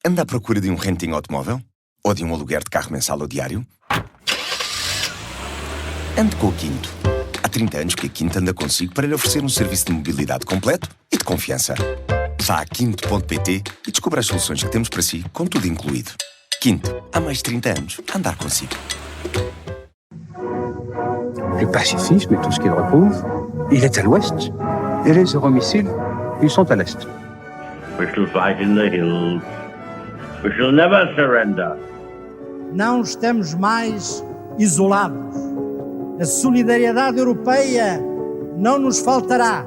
Anda à procura de um renting automóvel? Ou de um aluguer de carro mensal ou diário? Ande com a Quinto. Há 30 anos que a Quinto anda consigo para lhe oferecer um serviço de mobilidade completo e de confiança. Vá a quinto.pt e descubra as soluções que temos para si, com tudo incluído. Quinto, há mais de 30 anos a andar consigo. Le pacifisme et tout ce qu'il recouvre, il est à l'ouest. Et les euromissiles, ils sont à l'est. We shall fight in the hills. We shall never surrender. Não estamos mais isolados. A solidariedade europeia não nos faltará.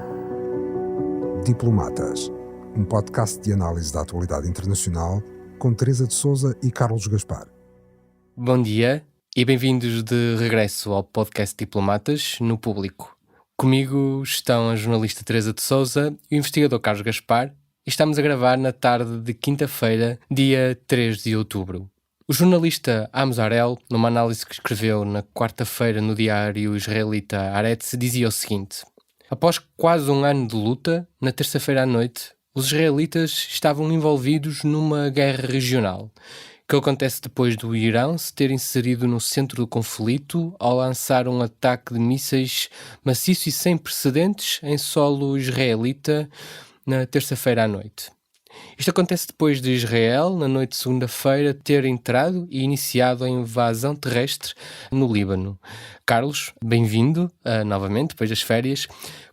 Diplomatas, um podcast de análise da atualidade internacional com Teresa de Sousa e Carlos Gaspar. Bom dia e bem-vindos de regresso ao podcast Diplomatas no Público. Comigo estão a jornalista Teresa de Sousa e o investigador Carlos Gaspar e estamos a gravar na tarde de quinta-feira, dia 3 de outubro. O jornalista Amos Harel, numa análise que escreveu na quarta-feira no diário israelita Haaretz, dizia o seguinte: após quase um ano de luta, na terça-feira à noite, os israelitas estavam envolvidos numa guerra regional, que acontece depois do Irão se ter inserido no centro do conflito ao lançar um ataque de mísseis maciço e sem precedentes em solo israelita na terça-feira à noite. Isto acontece depois de Israel, na noite de segunda-feira, ter entrado e iniciado a invasão terrestre no Líbano. Carlos, bem-vindo novamente, depois das férias.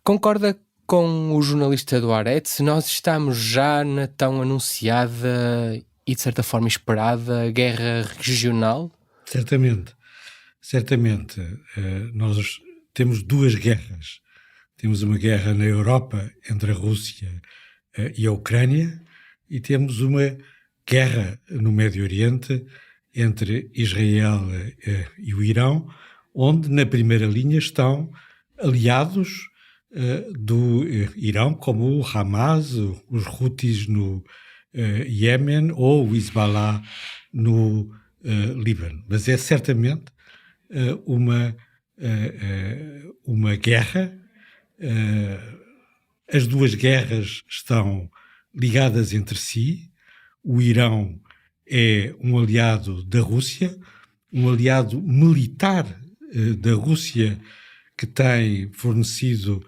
Concorda com o jornalista do Haaretz? Nós estamos já na tão anunciada e, de certa forma, esperada guerra regional? Certamente. Nós temos duas guerras. Temos uma guerra na Europa entre a Rússia e a Ucrânia e temos uma guerra no Médio Oriente entre Israel e o Irão, onde na primeira linha estão aliados do Irão, como o Hamas, os Houthis no Iêmen ou o Hezbollah no Líbano. Mas é certamente uma guerra. As duas guerras estão ligadas entre si. O Irão é um aliado da Rússia, um aliado militar da Rússia que tem fornecido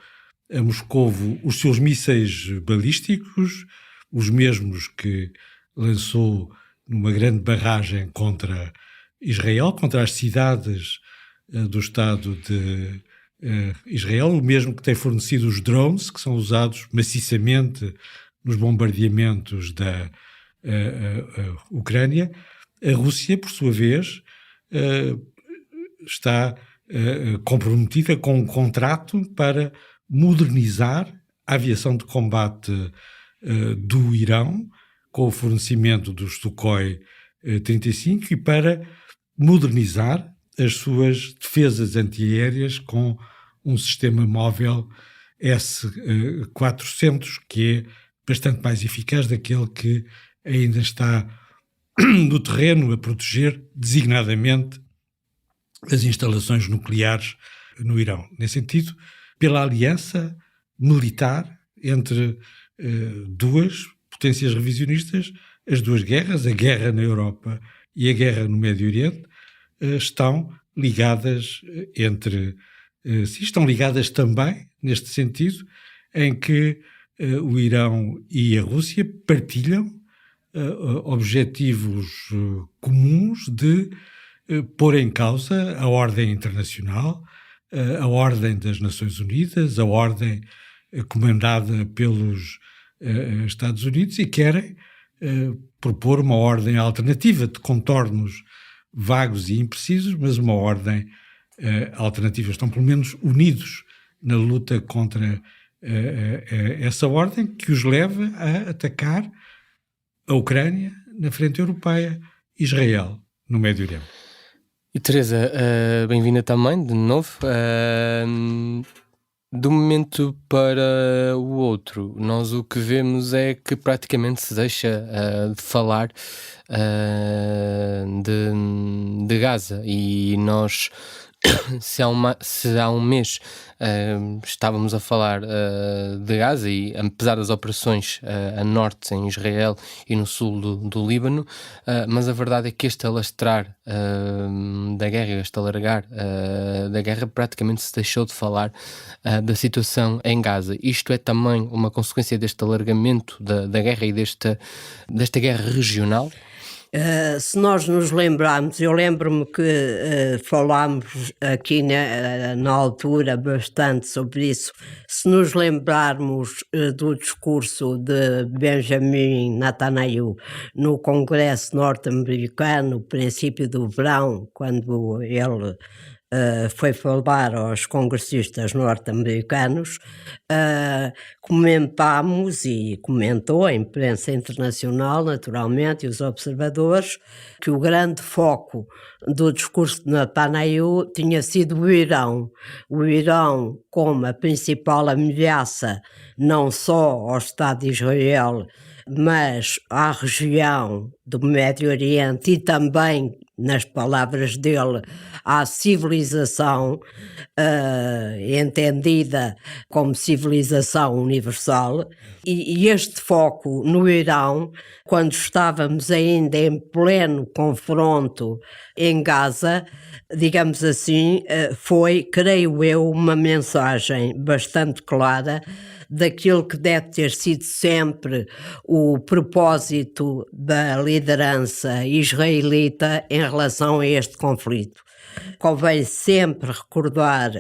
a Moscovo os seus mísseis balísticos, os mesmos que lançou numa grande barragem contra Israel, contra as cidades do Estado de Israel, o mesmo que tem fornecido os drones, que são usados maciçamente nos bombardeamentos da Ucrânia. A Rússia, por sua vez, está comprometida com um contrato para modernizar a aviação de combate do Irão, com o fornecimento dos Sukhoi 35 e para modernizar as suas defesas antiaéreas com um sistema móvel S-400, que é bastante mais eficaz daquele que ainda está no terreno a proteger designadamente as instalações nucleares no Irão. Nesse sentido, pela aliança militar entre duas potências revisionistas, as duas guerras, a guerra na Europa e a guerra no Médio Oriente, estão ligadas estão ligadas também, neste sentido, em que o Irão e a Rússia partilham objetivos comuns de pôr em causa a ordem internacional, a ordem das Nações Unidas, a ordem comandada pelos Estados Unidos, e querem propor uma ordem alternativa de contornos vagos e imprecisos, mas uma ordem alternativa. Estão pelo menos unidos na luta contra essa ordem que os leva a atacar a Ucrânia na frente europeia, Israel no Médio Oriente. E Teresa, bem-vinda também, de novo. De um momento para o outro, nós o que vemos é que praticamente se deixa de falar de Gaza, e nós se há um mês estávamos a falar de Gaza, e apesar das operações a norte em Israel e no sul do Líbano, mas a verdade é que este alastrar da guerra, este alargar da guerra, praticamente se deixou de falar da situação em Gaza. Isto é também uma consequência deste alargamento da guerra e desta guerra regional? Se nós nos lembrarmos, eu lembro-me que falámos aqui na altura bastante sobre isso. Se nos lembrarmos do discurso de Benjamin Netanyahu no Congresso norte-americano, no princípio do verão, quando ele foi falar aos congressistas norte-americanos, comentámos, e comentou a imprensa internacional, naturalmente, e os observadores, que o grande foco do discurso de Netanyahu tinha sido o Irão como a principal ameaça não só ao Estado de Israel, mas à região do Médio Oriente e também, nas palavras dele, à civilização entendida como civilização universal. E este foco no Irão, quando estávamos ainda em pleno confronto em Gaza, digamos assim, foi, creio eu, uma mensagem bastante clara daquilo que deve ter sido sempre o propósito da liderança israelita em relação a este conflito. Convém sempre recordar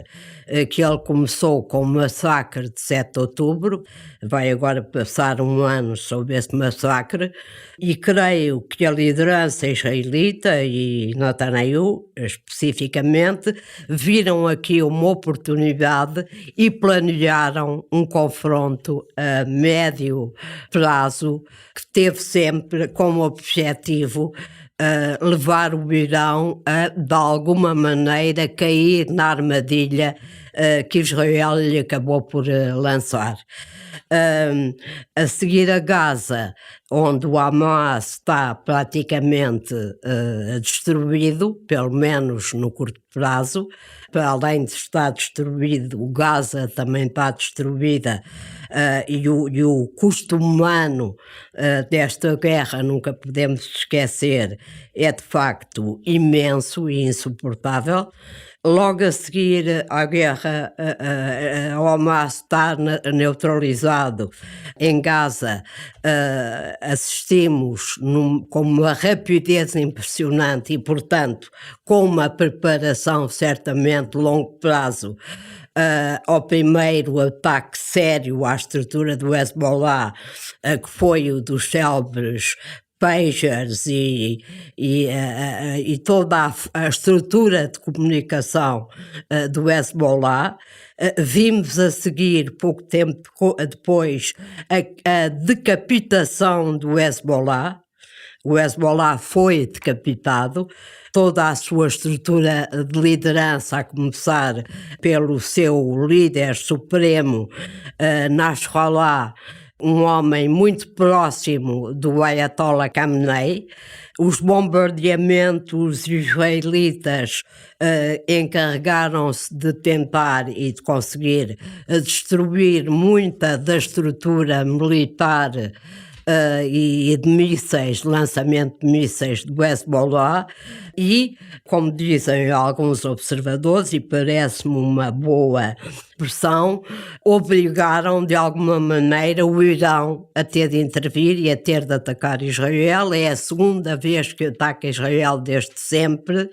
que ele começou com o massacre de 7 de outubro, vai agora passar um ano sobre esse massacre, e creio que a liderança israelita e Netanyahu, especificamente, viram aqui uma oportunidade e planearam um confronto a médio prazo que teve sempre como objetivo levar o Irão a, de alguma maneira, cair na armadilha que Israel lhe acabou por lançar. A seguir a Gaza, onde o Hamas está praticamente destruído, pelo menos no curto prazo, para além de estar destruído, o Gaza também está destruída, e o custo humano desta guerra, nunca podemos esquecer, é de facto imenso e insuportável. Logo a seguir à guerra, o Hamas está neutralizado em Gaza, assistimos com uma rapidez impressionante e, portanto, com uma preparação certamente de longo prazo, ao primeiro ataque sério à estrutura do Hezbollah, que foi o dos célebres pagers e toda a estrutura de comunicação do Hezbollah. Vimos a seguir, pouco tempo depois, a decapitação do Hezbollah. O Hezbollah foi decapitado, toda a sua estrutura de liderança, a começar pelo seu líder supremo, Nasrallah, um homem muito próximo do Ayatollah Khamenei. Os bombardeamentos israelitas encarregaram-se de tentar e de conseguir destruir muita da estrutura militar e de mísseis, lançamento de mísseis do Hezbollah, e, como dizem alguns observadores, e parece-me uma boa expressão, obrigaram de alguma maneira o Irão a ter de intervir e a ter de atacar Israel. É a segunda vez que ataca Israel desde sempre.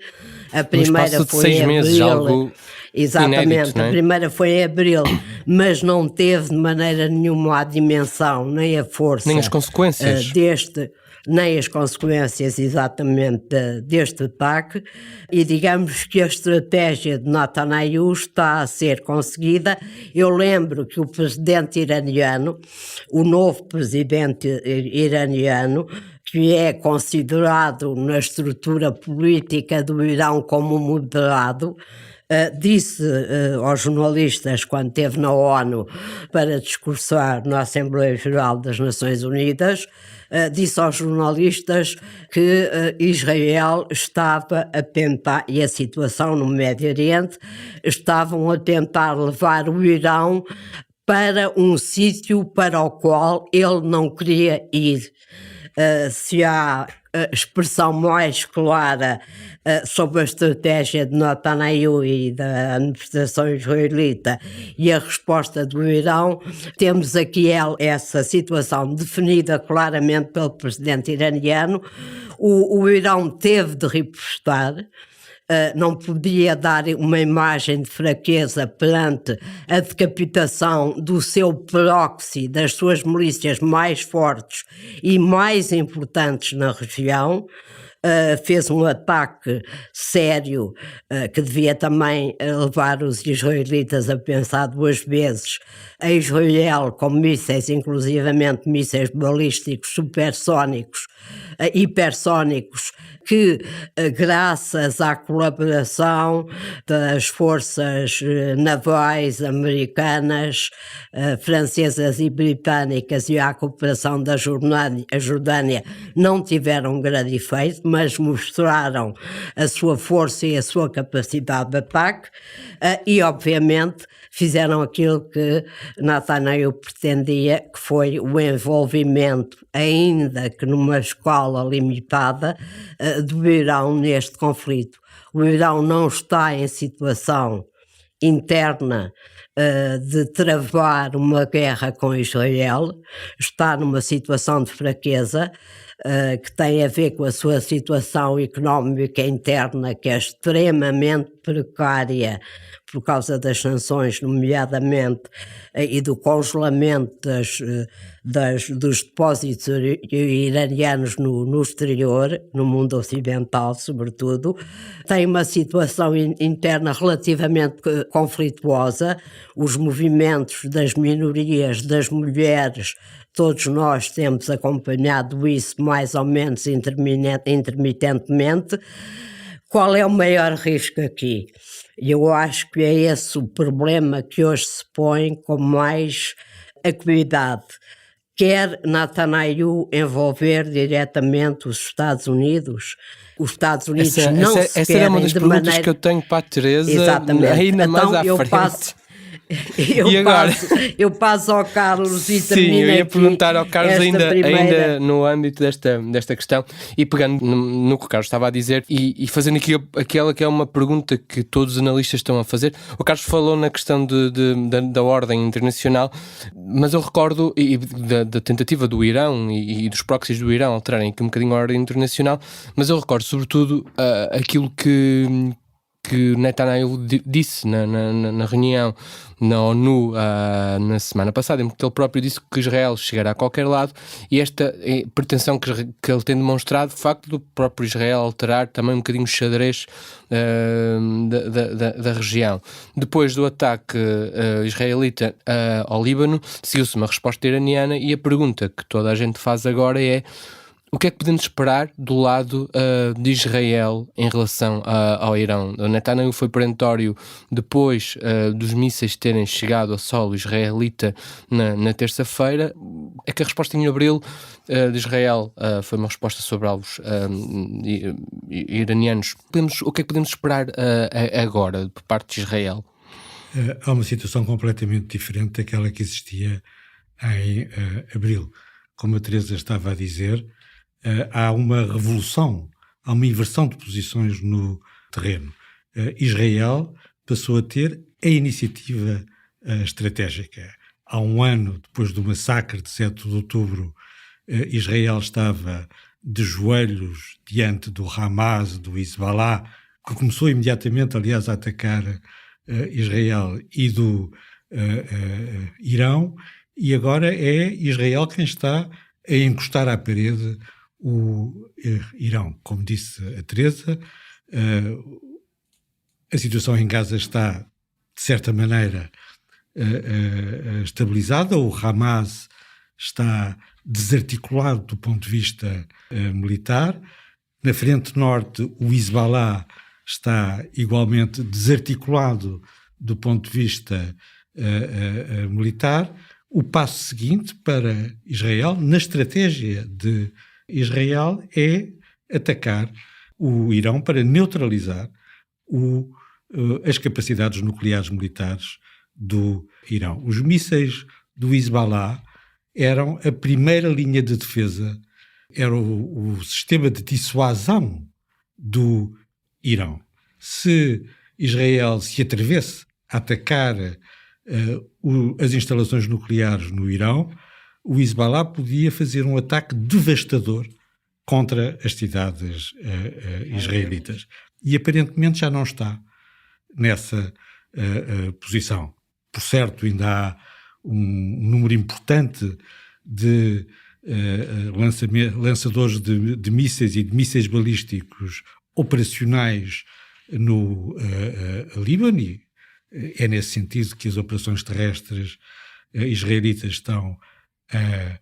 A primeira foi em abril. Exatamente, inédito, não é? A primeira foi em abril, mas não teve de maneira nenhuma a dimensão, nem a força, nem as consequências nem as consequências exatamente deste ataque, e digamos que a estratégia de Netanyahu está a ser conseguida. Eu lembro que o presidente iraniano, o novo presidente iraniano, que é considerado na estrutura política do Irão como moderado, disse aos jornalistas, quando esteve na ONU para discursar na Assembleia Geral das Nações Unidas, disse aos jornalistas que Israel estava a tentar, e a situação no Médio Oriente, estavam a tentar levar o Irão para um sítio para o qual ele não queria ir. Se há expressão mais clara sobre a estratégia de Netanyahu e da administração israelita e a resposta do Irão, temos aqui essa situação definida claramente pelo presidente iraniano. O Irão teve de ripostar. Não podia dar uma imagem de fraqueza perante a decapitação do seu proxy, das suas milícias mais fortes e mais importantes na região. Fez um ataque sério que devia também levar os israelitas a pensar duas vezes a Israel com mísseis, inclusivamente mísseis balísticos supersónicos, hipersónicos, que graças à colaboração das forças navais americanas, francesas e britânicas e à cooperação da Jordânia não tiveram grande efeito, mas mostraram a sua força e a sua capacidade de ataque e, obviamente, fizeram aquilo que Netanyahu pretendia, que foi o envolvimento, ainda que numa escala limitada, do Irão neste conflito. O Irão não está em situação interna de travar uma guerra com Israel, está numa situação de fraqueza que tem a ver com a sua situação económica interna, que é extremamente precária por causa das sanções, nomeadamente, e do congelamento dos depósitos iranianos no exterior, no mundo ocidental sobretudo. Tem uma situação interna relativamente conflituosa. Os movimentos das minorias, das mulheres, todos nós temos acompanhado isso mais ou menos intermitentemente. Qual é o maior risco aqui? Eu acho que é esse o problema que hoje se põe com mais acuidade. Quer Netanyahu envolver diretamente os Estados Unidos? Os Estados Unidos não se essa era uma das perguntas que eu tenho para a Teresa. Exatamente. Ainda então, mais à frente. Eu passo ao Carlos e termino. Sim, eu ia perguntar ao Carlos ainda no âmbito desta questão e pegando no que o Carlos estava a dizer e fazendo aqui aquela que é uma pergunta que todos os analistas estão a fazer. O Carlos falou na questão da ordem internacional, mas eu recordo da tentativa do Irão e dos proxies do Irão alterarem aqui um bocadinho a ordem internacional, mas eu recordo sobretudo aquilo que Netanyahu disse na reunião na ONU na semana passada, em que ele próprio disse que Israel chegará a qualquer lado, e esta pretensão que ele tem demonstrado, de facto, do próprio Israel alterar também um bocadinho o xadrez da região. Depois do ataque israelita ao Líbano, seguiu-se uma resposta iraniana, e a pergunta que toda a gente faz agora é: o que é que podemos esperar do lado de Israel em relação ao Irão? O Netanyahu foi perentório depois dos mísseis terem chegado ao solo israelita na terça-feira. É que a resposta em abril de Israel foi uma resposta sobre alvos iranianos. O que é que podemos esperar agora por parte de Israel? Há uma situação completamente diferente daquela que existia em abril. Como a Teresa estava a dizer, há uma revolução, há uma inversão de posições no terreno. Israel passou a ter a iniciativa estratégica. Há um ano, depois do massacre de 7 de outubro, Israel estava de joelhos diante do Hamas, do Hezbollah, que começou imediatamente, aliás, a atacar Israel, e do Irão, e agora é Israel quem está a encostar à parede o Irão. Como disse a Teresa, a situação em Gaza está, de certa maneira, estabilizada. O Hamas está desarticulado do ponto de vista militar. Na frente norte, o Hezbollah está igualmente desarticulado do ponto de vista militar. O passo seguinte para Israel, na estratégia de Israel, é atacar o Irão para neutralizar as capacidades nucleares militares do Irão. Os mísseis do Hezbollah eram a primeira linha de defesa, era o sistema de dissuasão do Irão. Se Israel se atrevesse a atacar as instalações nucleares no Irão, o Hezbollah podia fazer um ataque devastador contra as cidades israelitas. E aparentemente já não está nessa posição. Por certo, ainda há um número importante de lançadores de mísseis e de mísseis balísticos operacionais no Líbano, e é nesse sentido que as operações terrestres israelitas estão a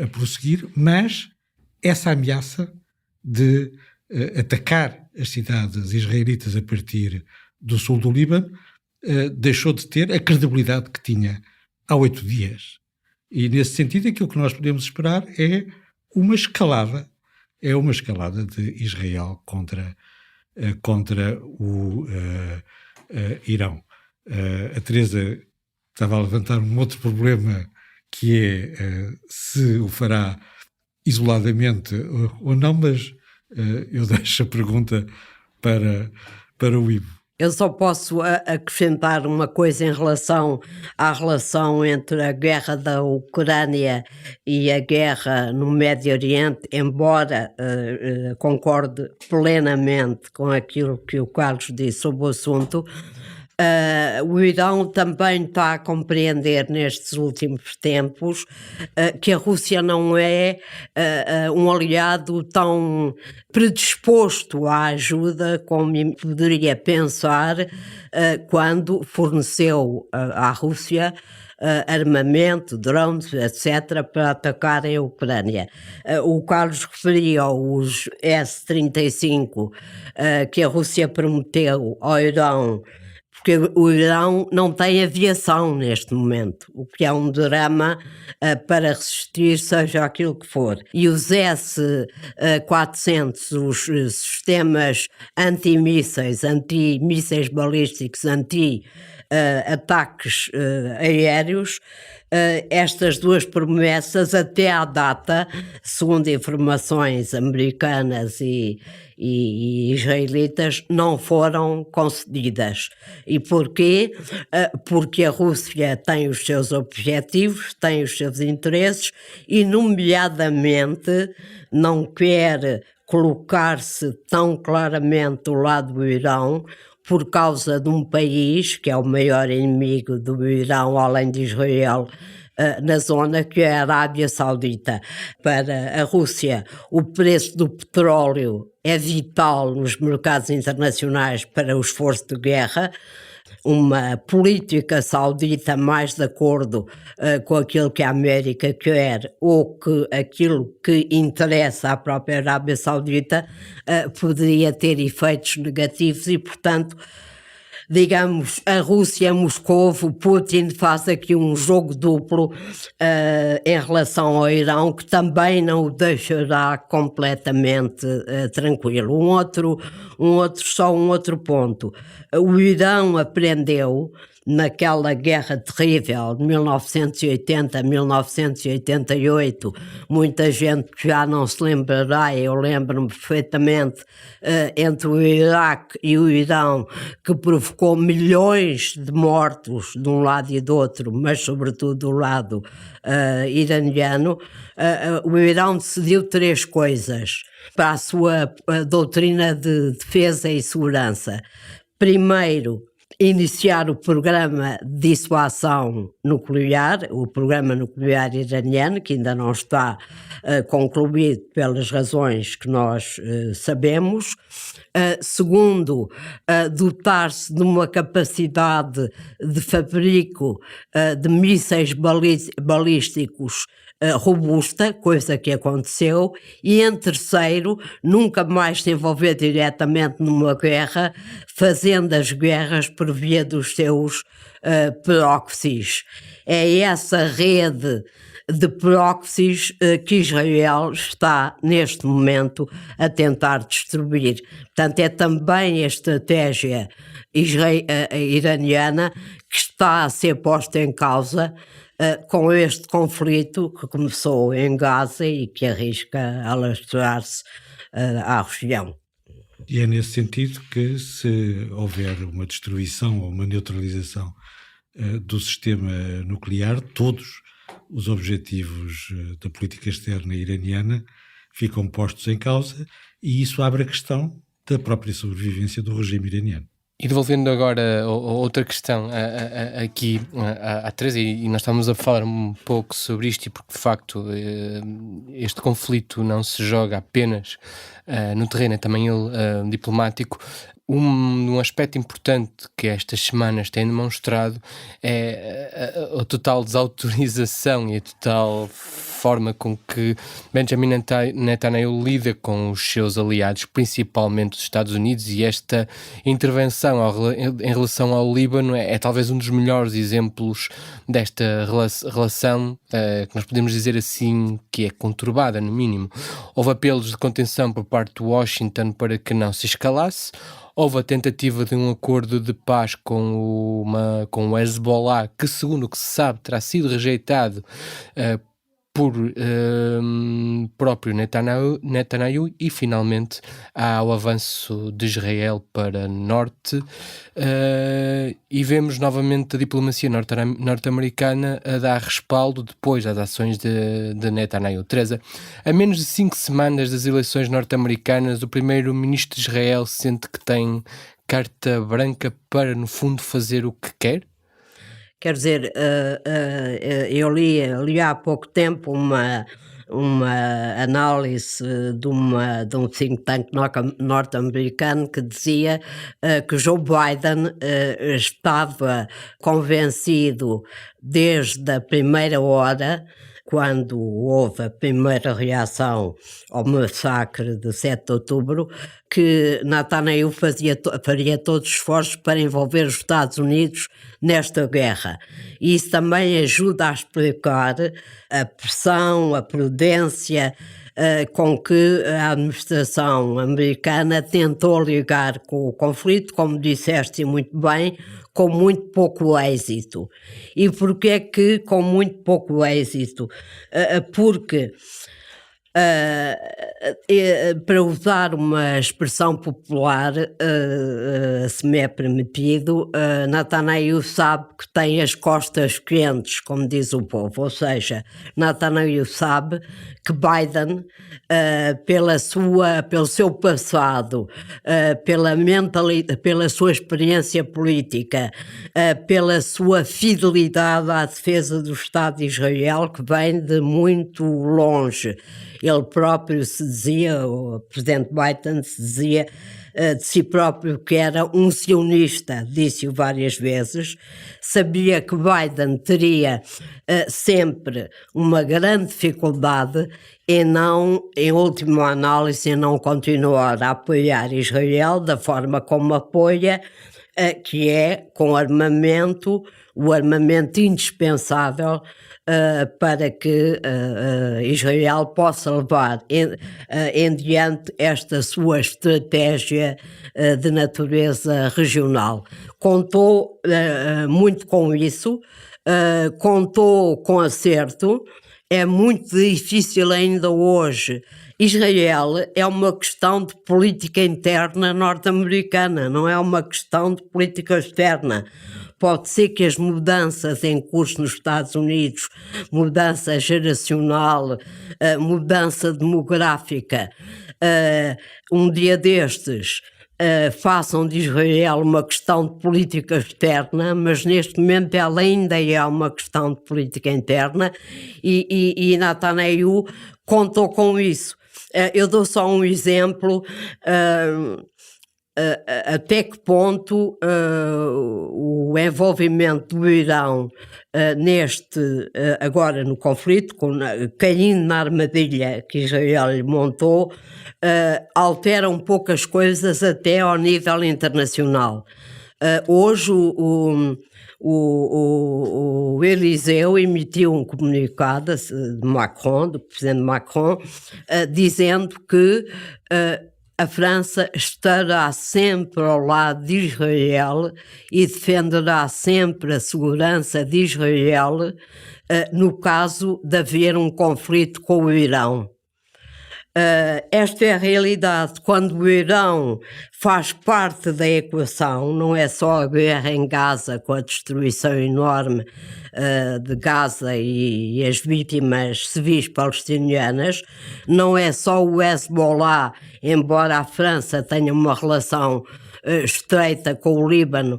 prosseguir, mas essa ameaça de atacar as cidades israelitas a partir do sul do Líbano deixou de ter a credibilidade que tinha há 8 dias. E nesse sentido aquilo que nós podemos esperar é uma escalada de Israel contra o Irão. A Teresa estava a levantar um outro problema, que é se o fará isoladamente ou não, mas eu deixo a pergunta para o Ivo. Eu só posso acrescentar uma coisa em relação à relação entre a guerra da Ucrânia e a guerra no Médio Oriente, embora concorde plenamente com aquilo que o Carlos disse sobre o assunto. O Irão também está a compreender nestes últimos tempos que a Rússia não é um aliado tão predisposto à ajuda como poderia pensar quando forneceu à Rússia armamento, drones, etc., para atacarem a Ucrânia. O Carlos referia os S-35 que a Rússia prometeu ao Irão, porque o Irão não tem aviação neste momento, o que é um drama para resistir, seja aquilo que for. E os S-400, os sistemas antimísseis balísticos, ataques aéreos, estas duas promessas até à data, segundo informações americanas e israelitas, não foram concedidas. E porquê? Porque a Rússia tem os seus objetivos, tem os seus interesses e, nomeadamente, não quer colocar-se tão claramente do lado do Irão por causa de um país que é o maior inimigo do Irão, além de Israel, na zona, que é a Arábia Saudita. Para a Rússia, o preço do petróleo é vital nos mercados internacionais para o esforço de guerra. Uma política saudita mais de acordo com aquilo que a América quer ou que aquilo que interessa à própria Arábia Saudita poderia ter efeitos negativos e, portanto, digamos, a Rússia, Moscovo, Putin faz aqui um jogo duplo em relação ao Irão, que também não o deixará completamente tranquilo. Um outro ponto. O Irão aprendeu naquela guerra terrível de 1980-1988, muita gente já não se lembrará, eu lembro-me perfeitamente, entre o Iraque e o Irão, que provocou milhões de mortos de um lado e do outro, mas sobretudo do lado iraniano. O Irão decidiu 3 coisas para a sua doutrina de defesa e segurança. Primeiro, iniciar o programa de dissuasão nuclear, o programa nuclear iraniano, que ainda não está concluído pelas razões que nós sabemos. Segundo, dotar-se de uma capacidade de fabrico de mísseis balísticos robusta, coisa que aconteceu, e em terceiro, nunca mais se envolver diretamente numa guerra, fazendo as guerras por via dos seus proxies. É essa rede de proxies que Israel está, neste momento, a tentar destruir. Portanto, é também a estratégia iraniana que está a ser posta em causa com este conflito que começou em Gaza e que arrisca alastrar-se à região. E é nesse sentido que, se houver uma destruição ou uma neutralização do sistema nuclear, todos os objetivos da política externa iraniana ficam postos em causa, e isso abre a questão da própria sobrevivência do regime iraniano. E devolvendo agora outra questão aqui à Teresa, e nós estamos a falar um pouco sobre isto, e porque de facto este conflito não se joga apenas no terreno, é também ele diplomático. Um aspecto importante que estas semanas têm demonstrado é a total desautorização e a total forma com que Benjamin Netanyahu lida com os seus aliados, principalmente os Estados Unidos, e esta intervenção em relação ao Líbano é talvez um dos melhores exemplos desta relação, que nós podemos dizer assim, que é conturbada, no mínimo. Houve apelos de contenção por parte de Washington para que não se escalasse. Houve a tentativa de um acordo de paz com o Hezbollah, que, segundo o que se sabe, terá sido rejeitado por próprio Netanyahu, e finalmente há o avanço de Israel para norte, e vemos novamente a diplomacia norte-americana a dar respaldo depois às ações de Netanyahu. Teresa, a menos de 5 semanas das eleições norte-americanas, o primeiro-ministro de Israel sente que tem carta branca para, no fundo, fazer o que quer? Quer dizer, eu li há pouco tempo uma análise de um think tank norte-americano que dizia que Joe Biden estava convencido desde a primeira hora, quando houve a primeira reação ao massacre de 7 de outubro, que Netanyahu faria todos os esforços para envolver os Estados Unidos nesta guerra. E isso também ajuda a explicar a pressão, a prudência com que a administração americana tentou ligar com o conflito, como disseste muito bem, com muito pouco êxito. E porquê é que com muito pouco êxito? Porque, para usar uma expressão popular, se me é permitido, Netanyahu sabe que tem as costas quentes, como diz o povo, ou seja, Netanyahu sabe que Biden, pelo seu passado, pela mentalidade, pela sua experiência política, pela sua fidelidade à defesa do Estado de Israel, que vem de muito longe. Ele próprio se dizia, o presidente Biden se dizia de si próprio que era um sionista, disse-o várias vezes. Sabia que Biden teria sempre uma grande dificuldade em última análise, em não continuar a apoiar Israel da forma como apoia, que é com armamento, o armamento indispensável para que Israel possa levar em diante esta sua estratégia de natureza regional. Contou muito com isso, contou com acerto. É muito difícil ainda hoje. Israel é uma questão de política interna norte-americana, não é uma questão de política externa. Pode ser que as mudanças em curso nos Estados Unidos, mudança geracional, mudança demográfica, um dia destes façam de Israel uma questão de política externa, mas neste momento ela ainda é uma questão de política interna, e Netanyahu contou com isso. Eu dou só um exemplo. até que ponto o envolvimento do Irão agora no conflito, caindo na armadilha que Israel lhe montou, altera um pouco as coisas até ao nível internacional. Hoje o Eliseu emitiu um comunicado do presidente Macron, dizendo que a França estará sempre ao lado de Israel e defenderá sempre a segurança de Israel no caso de haver um conflito com o Irão. Esta é a realidade. Quando o Irão faz parte da equação, não é só a guerra em Gaza com a destruição enorme de Gaza e as vítimas civis palestinianas, não é só o Hezbollah, embora a França tenha uma relação estreita com o Líbano,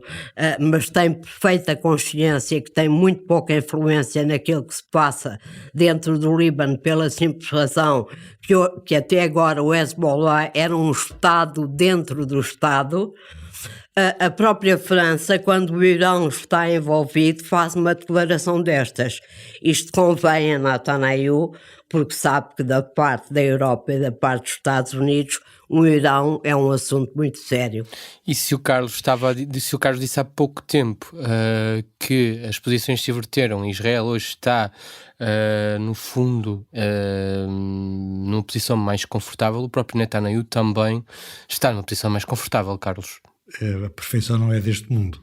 mas tem perfeita consciência que tem muito pouca influência naquilo que se passa dentro do Líbano, pela simples razão que até agora o Hezbollah era um Estado dentro do Estado. A própria França, quando o Irão está envolvido, faz uma declaração destas. Isto convém a Netanyahu, porque sabe que da parte da Europa e da parte dos Estados Unidos o Irão é um assunto muito sério. E se o Carlos disse há pouco tempo que as posições se inverteram, Israel hoje está, no fundo, numa posição mais confortável, o próprio Netanyahu também está numa posição mais confortável, Carlos. A perfeição não é deste mundo,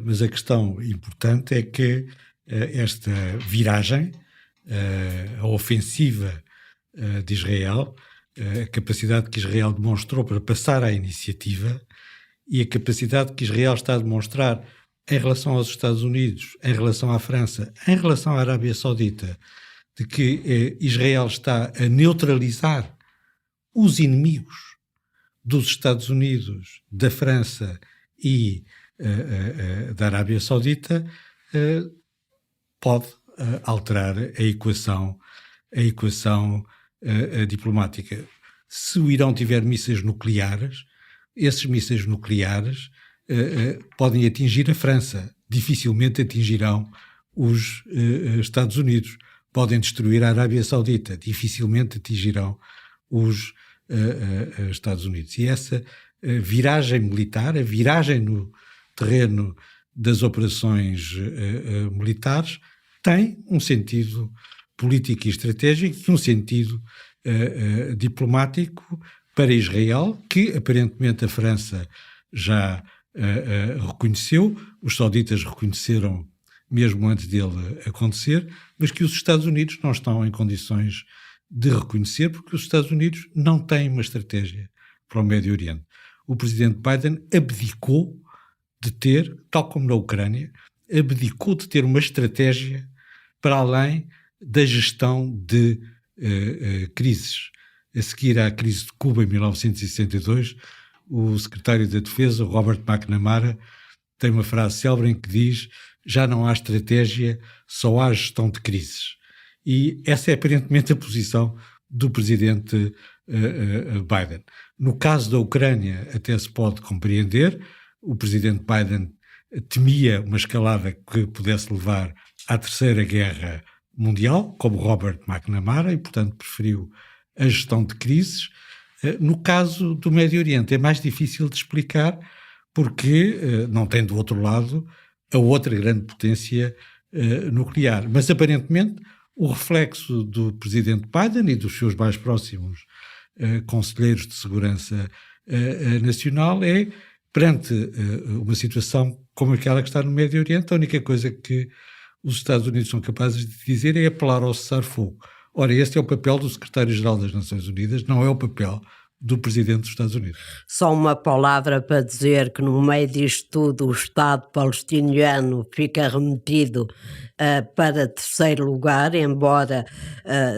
mas a questão importante é que esta viragem, a ofensiva de Israel, a capacidade que Israel demonstrou para passar à iniciativa e a capacidade que Israel está a demonstrar em relação aos Estados Unidos, em relação à França, em relação à Arábia Saudita, de que Israel está a neutralizar os inimigos dos Estados Unidos, da França e da Arábia Saudita, pode alterar a equação diplomática. Se o Irão tiver mísseis nucleares, esses mísseis nucleares podem atingir a França, dificilmente atingirão os Estados Unidos. Podem destruir a Arábia Saudita, dificilmente atingirão os Estados Unidos. E essa viragem militar, a viragem no terreno das operações militares, tem um sentido político e estratégico e um sentido diplomático para Israel, que aparentemente a França já reconheceu, os sauditas reconheceram mesmo antes dele acontecer, mas que os Estados Unidos não estão em condições de reconhecer, porque os Estados Unidos não têm uma estratégia para o Médio Oriente. O presidente Biden abdicou de ter, tal como na Ucrânia, abdicou de ter uma estratégia para além da gestão de crises. A seguir à crise de Cuba em 1962, o secretário da Defesa, Robert McNamara, tem uma frase célebre em que diz: já não há estratégia, só há gestão de crises. E essa é aparentemente a posição do presidente Biden. No caso da Ucrânia até se pode compreender, o presidente Biden temia uma escalada que pudesse levar à Terceira Guerra Mundial, como Robert McNamara, e portanto preferiu a gestão de crises. No caso do Médio Oriente é mais difícil de explicar porque não tem do outro lado a outra grande potência nuclear. Mas aparentemente o reflexo do presidente Biden e dos seus mais próximos conselheiros de segurança nacional é, perante uma situação como aquela que está no Médio Oriente, a única coisa que os Estados Unidos são capazes de dizer é apelar ao cessar-fogo. Ora, este é o papel do secretário-geral das Nações Unidas, não é o papel do presidente dos Estados Unidos. Só uma palavra para dizer que no meio disto tudo o Estado palestiniano fica remetido para terceiro lugar, embora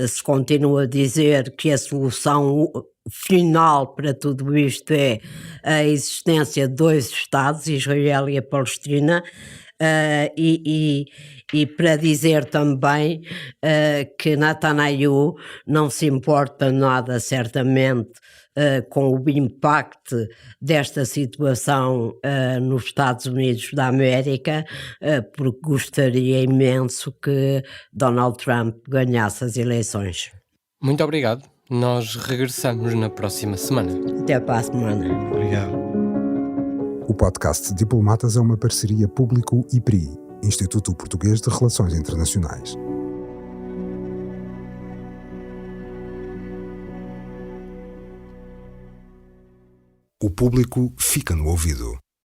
se continue a dizer que a solução final para tudo isto é a existência de dois Estados, Israel e a Palestina. E para dizer também que Netanyahu não se importa nada, certamente, com o impacto desta situação nos Estados Unidos da América, porque gostaria imenso que Donald Trump ganhasse as eleições. Muito obrigado. Nós regressamos na próxima semana. Até para a semana. Obrigado. O podcast Diplomatas é uma parceria Público-IPRI, Instituto Português de Relações Internacionais. O público fica no ouvido.